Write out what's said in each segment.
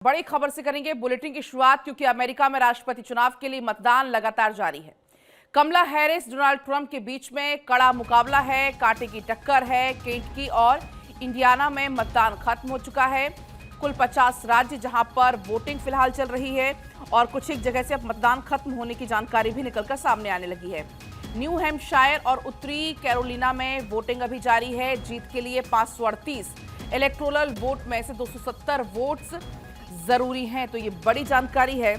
बड़ी खबर से करेंगे बुलेटिन की शुरुआत, क्योंकि अमेरिका में राष्ट्रपति चुनाव के लिए मतदान लगातार जारी है। कमला हैरिस डोनाल्ड ट्रंप के बीच में कड़ा मुकाबला है, कांटे की टक्कर है। केंटकी और इंडियाना में मतदान खत्म हो चुका है। कुल 50 राज्य जहां पर वोटिंग फिलहाल चल रही है और कुछ एक जगह से अब मतदान खत्म होने की जानकारी भी निकलकर सामने आने लगी है। न्यू हैम्पशायर और उत्तरी कैरोलिना में वोटिंग अभी जारी है। जीत के लिए 538 इलेक्टोरल वोट में से 270 वोट्स जरूरी हैं। तो ये बड़ी जानकारी है।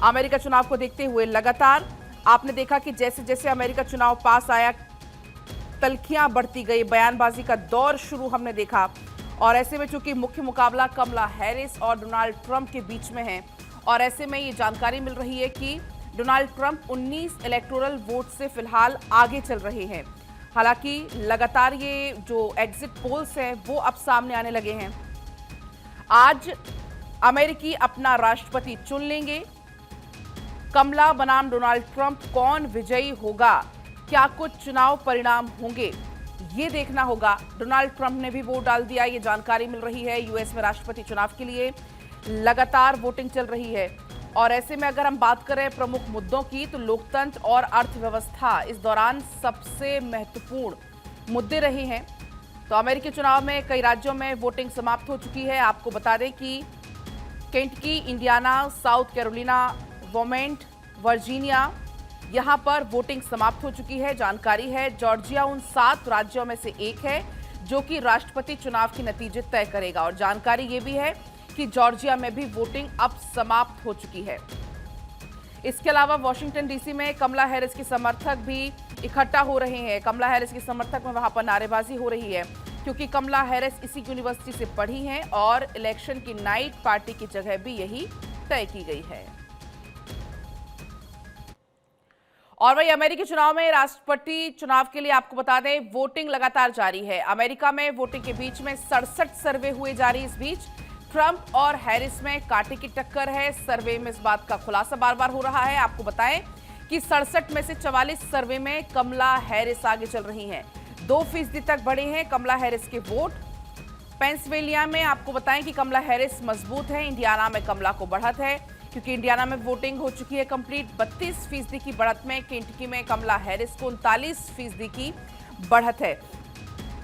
अमेरिका चुनाव को देखते हुए लगातार आपने देखा कि जैसे जैसे अमेरिका चुनाव पास आया, तल्खियां बढ़ती गई, बयानबाजी का दौर शुरू हमने देखा। और ऐसे में चूंकि मुख्य मुकाबला कमला हैरिस और डोनाल्ड ट्रंप के बीच में है, और ऐसे में ये जानकारी मिल रही है कि डोनाल्ड ट्रंप 19 इलेक्टोरल वोट से फिलहाल आगे चल रहे हैं। हालांकि लगातार ये जो एग्जिट पोल्स हैं वो अब सामने आने लगे हैं। आज अमेरिकी अपना राष्ट्रपति चुन लेंगे। कमला बनाम डोनाल्ड ट्रंप कौन विजयी होगा, क्या कुछ चुनाव परिणाम होंगे, ये देखना होगा। डोनाल्ड ट्रंप ने भी वोट डाल दिया, ये जानकारी मिल रही है। यूएस में राष्ट्रपति चुनाव के लिए लगातार वोटिंग चल रही है। और ऐसे में अगर हम बात करें प्रमुख मुद्दों की, तो लोकतंत्र और अर्थव्यवस्था इस दौरान सबसे महत्वपूर्ण मुद्दे रहे हैं। तो अमेरिकी चुनाव में कई राज्यों में वोटिंग समाप्त हो चुकी है। आपको बता दें कि Kentucky, Indiana, south Carolina, Vermont, Virginia, यहां पर वोटिंग समाप्त हो चुकी है। जानकारी है जॉर्जिया उन 7 राज्यों में से एक है जो कि राष्ट्रपति चुनाव के नतीजे तय करेगा। और जानकारी ये भी है कि जॉर्जिया में भी वोटिंग अब समाप्त हो चुकी है। इसके अलावा वाशिंगटन डीसी में कमला हैरिस के समर्थक भी इकट्ठा हो रहे हैं। कमला हैरिस के समर्थक में वहां पर नारेबाजी हो रही है, क्योंकि कमला हैरिस इसी यूनिवर्सिटी से पढ़ी हैं और इलेक्शन की नाइट पार्टी की जगह भी यही तय की गई है। और वही अमेरिकी चुनाव में राष्ट्रपति चुनाव के लिए आपको बता दें वोटिंग लगातार जारी है। अमेरिका में वोटिंग के बीच में 67 सर्वे हुए जारी। इस बीच ट्रंप और हैरिस में कांटे की टक्कर है। सर्वे में इस बात का खुलासा बार बार हो रहा है। आपको बताएं कि 67 में से 44 सर्वे में कमला हैरिस आगे चल रही हैं। 2% तक बढ़े हैं कमला हैरिस के वोट। पेंसिल्वेनिया में आपको बताएं कि कमला हैरिस मजबूत है। इंडियाना में कमला को बढ़त है, क्योंकि इंडियाना में वोटिंग हो चुकी है कंप्लीट। 32% की बढ़त में केंटकी में कमला हैरिस को 39% की बढ़त है।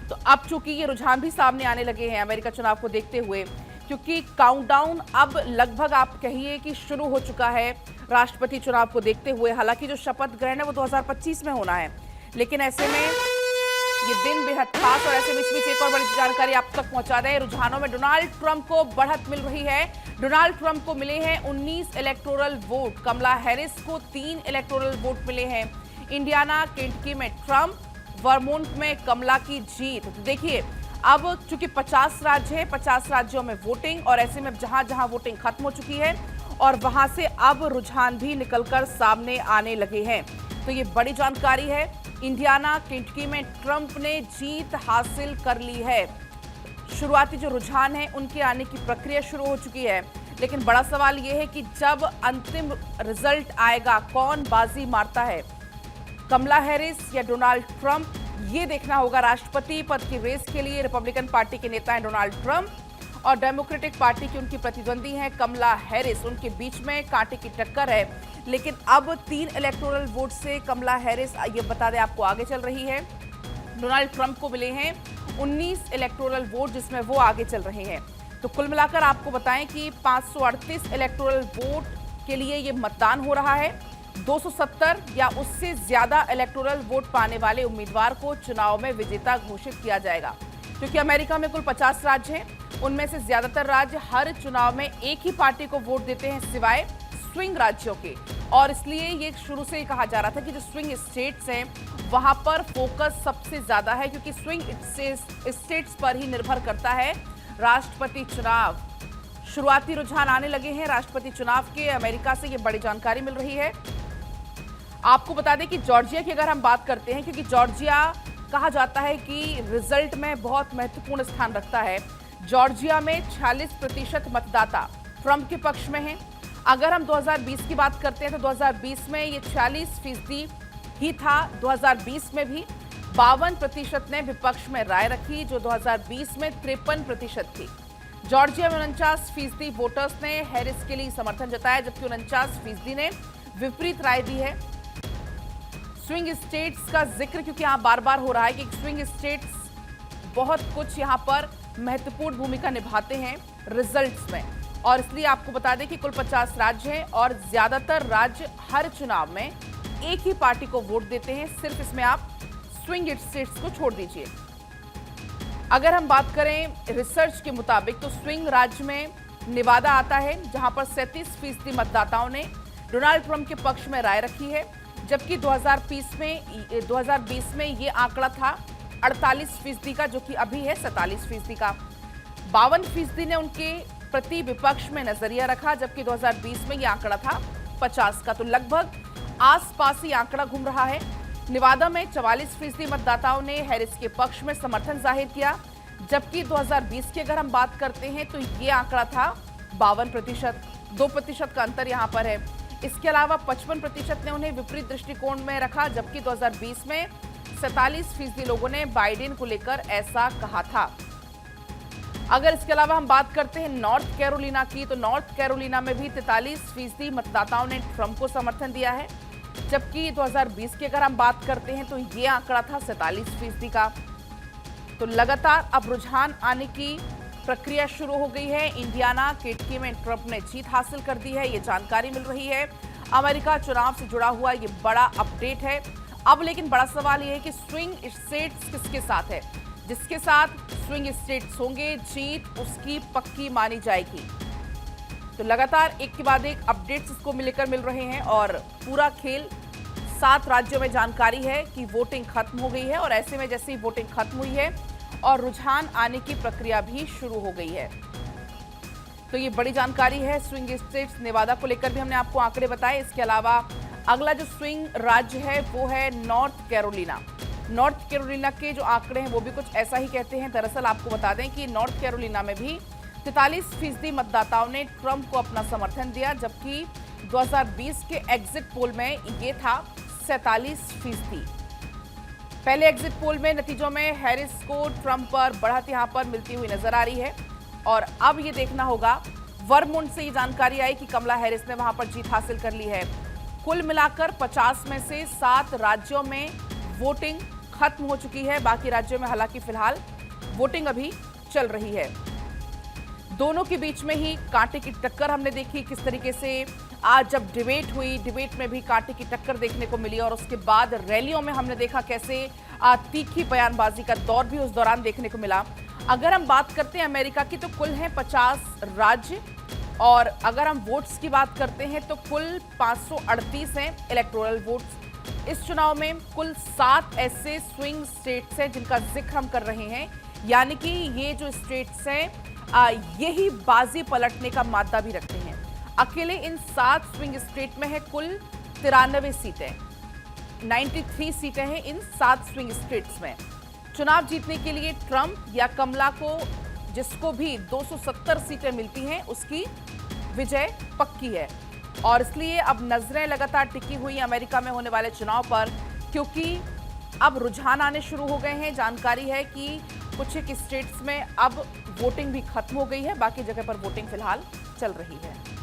तो अब चूंकि ये रुझान भी सामने आने लगे हैं अमेरिका चुनाव को देखते हुए, क्योंकि काउंटडाउन अब लगभग आप कहिए कि शुरू हो चुका है राष्ट्रपति चुनाव को देखते हुए। हालांकि जो शपथ ग्रहण है वो 2025 में होना है, लेकिन ऐसे में ये दिन बेहद खास। और ऐसे बीच एक और बड़ी जानकारी आप तक पहुंचा दें। रुझानों में डोनाल्ड ट्रंप को बढ़त मिल रही है। डोनाल्ड ट्रंप को मिले हैं 19 इलेक्टोरल वोट, कमला हैरिस को 3 इलेक्टोरल वोट मिले हैं। इंडियाना, केंटकी में ट्रंप, वर्मोंट में कमला की जीत। तो देखिए अब चूंकि 50 राज्य है, 50 राज्यों में वोटिंग, और ऐसे में जहां जहां वोटिंग खत्म हो चुकी है और वहां से अब रुझान भी निकलकर सामने आने लगे हैं। तो ये बड़ी जानकारी है। इंडियाना, केंटकी में ट्रंप ने जीत हासिल कर ली है। शुरुआती जो रुझान है उनके आने की प्रक्रिया शुरू हो चुकी है, लेकिन बड़ा सवाल यह है कि जब अंतिम रिजल्ट आएगा कौन बाजी मारता है, कमला हैरिस या डोनाल्ड ट्रंप, ये देखना होगा। राष्ट्रपति पद की रेस के लिए रिपब्लिकन पार्टी के नेता हैं डोनाल्ड ट्रंप और डेमोक्रेटिक पार्टी की उनकी प्रतिद्वंदी हैं कमला हैरिस। उनके बीच में कांटे की टक्कर है, लेकिन अब 3 इलेक्टोरल वोट से कमला हैरिस, ये बता दें आपको, आगे चल रही है। डोनाल्ड ट्रंप को मिले हैं 19 इलेक्टोरल वोट, जिसमें वो आगे चल रहे हैं। तो कुल मिलाकर आपको बताएं कि 538 इलेक्टोरल वोट के लिए ये मतदान हो रहा है। 270 या उससे ज्यादा इलेक्टोरल वोट पाने वाले उम्मीदवार को चुनाव में विजेता घोषित किया जाएगा। क्योंकि अमेरिका में कुल 50 राज्य हैं, उनमें से ज्यादातर राज्य हर चुनाव में एक ही पार्टी को वोट देते हैं, सिवाय स्विंग राज्यों के। और इसलिए ये शुरू से ही कहा जा रहा था कि जो स्विंग स्टेट्स हैं वहां पर फोकस सबसे ज्यादा है, क्योंकि स्विंग स्टेट्स पर ही निर्भर करता है राष्ट्रपति चुनाव। शुरुआती रुझान आने लगे हैं राष्ट्रपति चुनाव के। अमेरिका से ये बड़ी जानकारी मिल रही है। आपको बता दें कि जॉर्जिया की अगर हम बात करते हैं, क्योंकि जॉर्जिया कहा जाता है कि रिजल्ट में बहुत महत्वपूर्ण स्थान रखता है। जॉर्जिया में 46% मतदाता ट्रंप के पक्ष में हैं। अगर हम 2020 की बात करते हैं तो 2020 में ये 40% ही था। 2020 में भी 52% ने विपक्ष में राय रखी, जो 2020 में 53% थी। जॉर्जिया में 49% वोटर्स ने हैरिस के लिए समर्थन जताया, जबकि 49% ने विपरीत राय दी है। स्विंग स्टेट्स का जिक्र क्योंकि यहां बार बार हो रहा है कि स्विंग स्टेट्स बहुत कुछ यहां पर महत्वपूर्ण भूमिका निभाते हैं रिजल्ट्स में, और इसलिए आपको बता दें कि कुल 50 राज्य हैं और ज्यादातर राज्य हर चुनाव में एक ही पार्टी को वोट देते हैं। सिर्फ इसमें आप स्विंग स्टेट्स को छोड़ दीजिए। अगर हम बात करें रिसर्च के मुताबिक तो स्विंग राज्य में निवादा आता है, जहां पर 37% मतदाताओं ने डोनाल्ड ट्रंप के पक्ष में राय रखी है, जबकि 2020 में ये आंकड़ा था 48% का, जो कि अभी है 47% का। 52% ने उनके प्रति विपक्ष में नजरिया रखा, जबकि 2020 में यह आंकड़ा था 50 का। तो लगभग आसपास ही आंकड़ा घूम रहा है। निवादा में 44% मतदाताओं ने हैरिस के पक्ष में समर्थन जाहिर किया, जबकि 2020 की अगर हम बात करते हैं तो ये आंकड़ा था 52%। 2% का अंतर यहां पर है। इसके अलावा 55% ने उन्हें विपरीत दृष्टिकोण में रखा, जबकि 2020 में 47% लोगों ने बाइडेन को लेकर ऐसा कहा था। अगर इसके अलावा हम बात करते हैं नॉर्थ कैरोलिना की, तो नॉर्थ कैरोलिना में भी 43% मतदाताओं ने ट्रंप को समर्थन दिया है, जबकि 2020 की अगर हम बात करते हैं तो ये आंकड़ा था 47% का। तो लगातार अब रुझान आने की प्रक्रिया शुरू हो गई है। इंडियाना केंटकी में ट्रंप ने जीत हासिल कर दी है, ये जानकारी मिल रही है। अमेरिका चुनाव से जुड़ा हुआ ये बड़ा अपडेट है। अब लेकिन बड़ा सवाल ये है कि स्विंग स्टेट्स किसके साथ है। जिसके साथ स्विंग स्टेट्स होंगे, जीत उसकी पक्की मानी जाएगी। तो लगातार एक के बाद एक अपडेट्स इसको मिलकर मिल रहे हैं और पूरा खेल 7 राज्यों में जानकारी है कि वोटिंग खत्म हो गई है, और ऐसे में जैसे ही वोटिंग खत्म हुई है और रुझान आने की प्रक्रिया भी शुरू हो गई है। तो ये बड़ी जानकारी है स्विंग स्टेट्स नेवादा को लेकर भी हमने आपको आंकड़े बताए। इसके अलावा अगला जो स्विंग राज्य है वो है नॉर्थ कैरोलिना। नॉर्थ कैरोलिना के जो आंकड़े हैं वो भी कुछ ऐसा ही कहते हैं। दरअसल आपको बता दें कि नॉर्थ कैरोलिना में भी 43% मतदाताओं ने ट्रंप को अपना समर्थन दिया, जबकि 2020 के एग्जिट पोल में ये था 47%। पहले एग्जिट पोल में नतीजों में हैरिस को ट्रंप पर बढ़त यहां पर मिलती हुई नजर आ रही है, और अब ये देखना होगा। वर्मोंट से ये जानकारी आई कि कमला हैरिस ने वहां पर जीत हासिल कर ली है। कुल मिलाकर 50 में से 7 राज्यों में वोटिंग खत्म हो चुकी है। बाकी राज्यों में हालांकि फिलहाल वोटिंग अभी चल रही है। दोनों के बीच में ही कांटे की टक्कर हमने देखी किस तरीके से। आज जब डिबेट हुई, डिबेट में भी कांटे की टक्कर देखने को मिली, और उसके बाद रैलियों में हमने देखा कैसे तीखी बयानबाजी का दौर भी उस दौरान देखने को मिला। अगर हम बात करते हैं अमेरिका की तो कुल हैं 50 राज्य, और अगर हम वोट्स की बात करते हैं तो कुल 538 हैं इलेक्टोरल वोट्स। इस चुनाव में कुल 7 ऐसे स्विंग स्टेट्स हैं जिनका जिक्र हम कर रहे हैं, यानी कि ये जो स्टेट्स हैं यही बाजी पलटने का मादा भी रखते हैं। अकेले इन 7 स्विंग स्टेट में है कुल 93 सीटें, 93 सीटें हैं इन 7 स्विंग स्टेट्स में। चुनाव जीतने के लिए ट्रंप या कमला को जिसको भी 270 सीटें मिलती हैं उसकी विजय पक्की है, और इसलिए अब नजरें लगातार टिकी हुई अमेरिका में होने वाले चुनाव पर, क्योंकि अब रुझान आने शुरू हो गए हैं। जानकारी है कि कुछ एक स्टेट्स में अब वोटिंग भी खत्म हो गई है, बाकी जगह पर वोटिंग फिलहाल चल रही है।